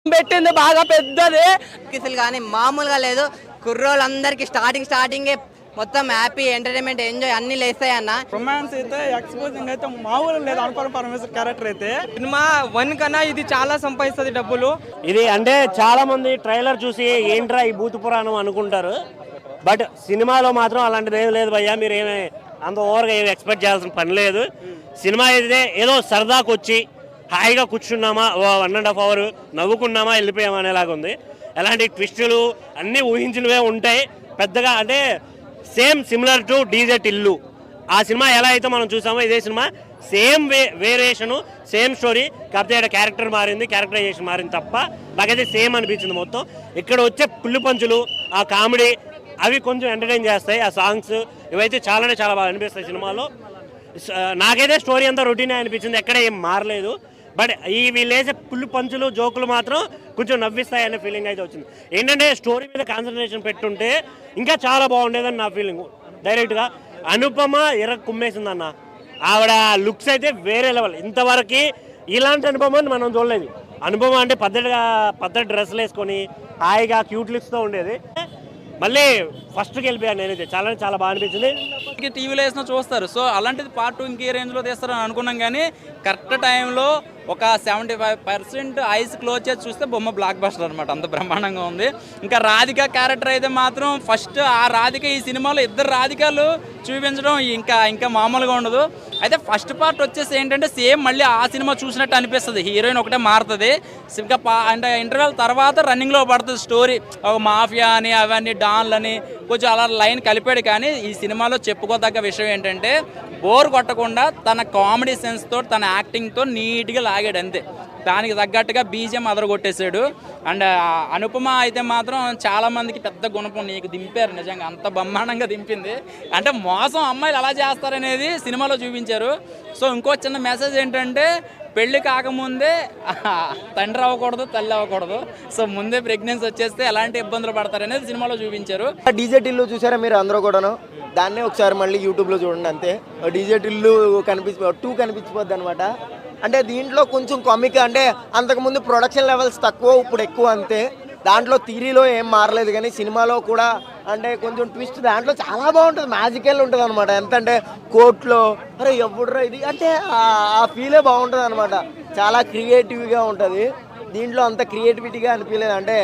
పెట్టింది బాగా పెద్దది కిసులు కానీ మామూలుగా లేదు. కుర్రోళ్ళందరికీ స్టార్టింగే మొత్తం హ్యాపీ ఎంటర్టైన్మెంట్ ఎంజాయ్ అన్ని లేస్తాయి అన్న. రొమాన్స్ అయితే ఎక్స్పోజింగ్ అయితే మామూలు లేదు. అనుపమ పరమేశ్వర్ క్యారెక్టర్ అయితే సినిమా 1 కన్నా ఇది చాలా సంపాదిస్తుంది డబ్బులు. ఇది అంటే చాలా మంది ట్రైలర్ చూసి ఏంట్రా ఈ భూత పురాణం అనుకుంటారు. బట్ సినిమాలో మాత్రం అలాంటిది ఏం లేదు భయ్యా. మీరు ఏమి అంత ఓవర్గా ఏమి ఎక్స్పెక్ట్ చేయాల్సిన పని లేదు. సినిమా అయితే ఏదో సరదాకు వచ్చి హాయిగా కూర్చున్నామా 1.5 hours నవ్వుకున్నామా వెళ్ళిపోయామా అనేలాగా ఉంది. ఎలాంటి ట్విస్టులు అన్నీ ఊహించినవే ఉంటాయి. పెద్దగా అంటే same similar to DJ Tillu. ఆ సినిమా ఎలా అయితే మనం చూసామో ఇదే cinema same variation same story. కాకపోతే ఇక్కడ క్యారెక్టర్ మారింది, క్యారెక్టరైజేషన్ మారింది తప్ప నాకైతే సేమ్ అనిపించింది మొత్తం. ఇక్కడ వచ్చే పుల్లు పంచులు, ఆ కామెడీ అవి కొంచెం ఎంటర్టైన్ చేస్తాయి. ఆ సాంగ్స్ ఇవైతే చాలానే చాలా బాగా అనిపిస్తాయి సినిమాలో. నాకైతే స్టోరీ అంతా రొటీనే అనిపించింది, ఎక్కడ ఏం మారలేదు. బట్ ఈ వీళ్ళేసే పుల్లు పంచులు జోకులు మాత్రం కొంచెం నవ్విస్తాయి అనే ఫీలింగ్ అయితే వచ్చింది. ఏంటంటే స్టోరీ మీద కాన్సన్ట్రేషన్ పెట్టుంటే ఇంకా చాలా బాగుండేదని నా ఫీలింగ్. డైరెక్ట్గా అనుపమ కుమ్మేసింది అన్న. ఆవిడ లుక్స్ అయితే వేరే లెవెల్. ఇంతవరకు ఇలాంటి అనుపమని మనం చూడలేదు. అనుపమ అంటే పద్ధతి డ్రెస్సులు వేసుకొని హాయిగా క్యూట్ లుక్స్తో ఉండేది. మళ్ళీ ఫస్ట్కి వెళ్ళిపోయాను నేనైతే. చాలా బాగా అనిపించింది. టీవీలో వేసినా చూస్తారు. సో అలాంటిది పార్ట్ 2 ఇంకే రేంజ్లో తీస్తారని అనుకున్నాం. కానీ కరెక్ట్ టైంలో ఒక 75% ఐస్ క్లోజ్ చేసి చూస్తే బొమ్మ బ్లాక్ బస్టర్ అనమాట. అంత బ్రహ్మాండంగా ఉంది. ఇంకా రాధిక క్యారెక్టర్ అయితే మాత్రం ఫస్ట్ ఆ రాధిక ఈ సినిమాలో 2 రాధికలు చూపించడం ఇంకా మామూలుగా ఉండదు. అయితే ఫస్ట్ పార్ట్ వచ్చేసి ఏంటంటే సేమ్ మళ్ళీ ఆ సినిమా చూసినట్టు అనిపిస్తుంది. హీరోయిన్ ఒకటే మారుతుంది. ఇంకా అంటే ఇంటర్వెల్ తర్వాత రన్నింగ్లో పడుతుంది స్టోరీ. ఒక మాఫియా అని అవన్నీ డాన్లని కొంచెం అలా లైన్ కలిపాడు. కానీ ఈ సినిమాలో చెప్పుకోదగ్గ విషయం ఏంటంటే బోర్ కొట్టకుండా తన కామెడీ సెన్స్తో తన యాక్టింగ్తో నీట్గా లాగాడు అంతే. దానికి తగ్గట్టుగా బీజిఎం అదరగొట్టేశాడు. అండ్ అనుపమ అయితే మాత్రం చాలామందికి పెద్ద గుణపం నీకు దింపారు. నిజంగా అంత బ్రహ్మాండంగా దింపింది. అంటే మోసం అమ్మాయిలు ఎలా చేస్తారనేది సినిమాలో చూపించారు. సో ఇంకో చిన్న మెసేజ్ ఏంటంటే పెళ్లి కాకముందే తండ్రి అవ్వకూడదు, తల్లి అవ్వకూడదు. సో ముందే ప్రెగ్నెన్సీ వచ్చేస్తే ఎలాంటి ఇబ్బందులు పడతారనేది సినిమాలో చూపించారు. డీజే టిల్లు చూసారా మీరు అందరూ కూడాను? దాన్నే ఒకసారి మళ్ళీ యూట్యూబ్లో చూడండి అంతే. డీజే టిల్లు 2 కనిపించిపోద్ది అనమాట. అంటే దీంట్లో కొంచెం కామిక్, అంటే అంతకుముందు ప్రొడక్షన్ లెవెల్స్ తక్కువ, ఇప్పుడు ఎక్కువ అంతే. దాంట్లో థియరీలో ఏం మారలేదు. కానీ సినిమాలో కూడా అంటే కొంచెం ట్విస్ట్ దాంట్లో చాలా బాగుంటుంది. మ్యాజికల్ ఉంటుంది అనమాట. ఎంత అంటే కోర్టులో అరే ఎప్పుడురా ఇది అంటే ఆ ఫీలే బాగుంటుంది అనమాట. చాలా క్రియేటివ్గా ఉంటుంది. దీంట్లో అంత క్రియేటివిటీగా అనిపించలేదు. అంటే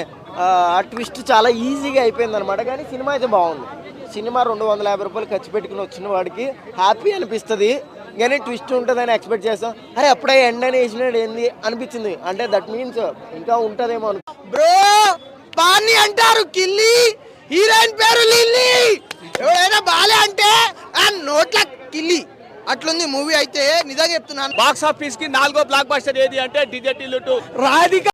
ఆ ట్విస్ట్ చాలా ఈజీగా అయిపోయింది అనమాట. కానీ సినిమా అయితే బాగుంది. సినిమా 250 రూపాయలు ఖర్చు పెట్టుకుని వచ్చిన వాడికి హ్యాపీ అనిపిస్తుంది. కానీ ట్విస్ట్ ఉంటుందని ఎక్స్పెక్ట్ చేస్తాం. అరే అప్పుడే ఎండ్ అని వేసినాడు ఏంది అనిపించింది. అంటే దట్ మీన్స్ ఇంకా ఉంటుందేమో అని. బ్రో పాన్ని అంటారు కిల్లి, హీరోయిన్ పేరు లిల్లీ. ఎవరైనా బాలే అంటే ఆ నోట్ల కిల్లి. అట్లుంది మూవీ అయితే. నిజంగా చెప్తున్నాను. బాక్స్ ఆఫీస్ కి 4వ బ్లాక్ బస్టర్ ఏది అంటే డీజే టిల్లు 2. రాధిక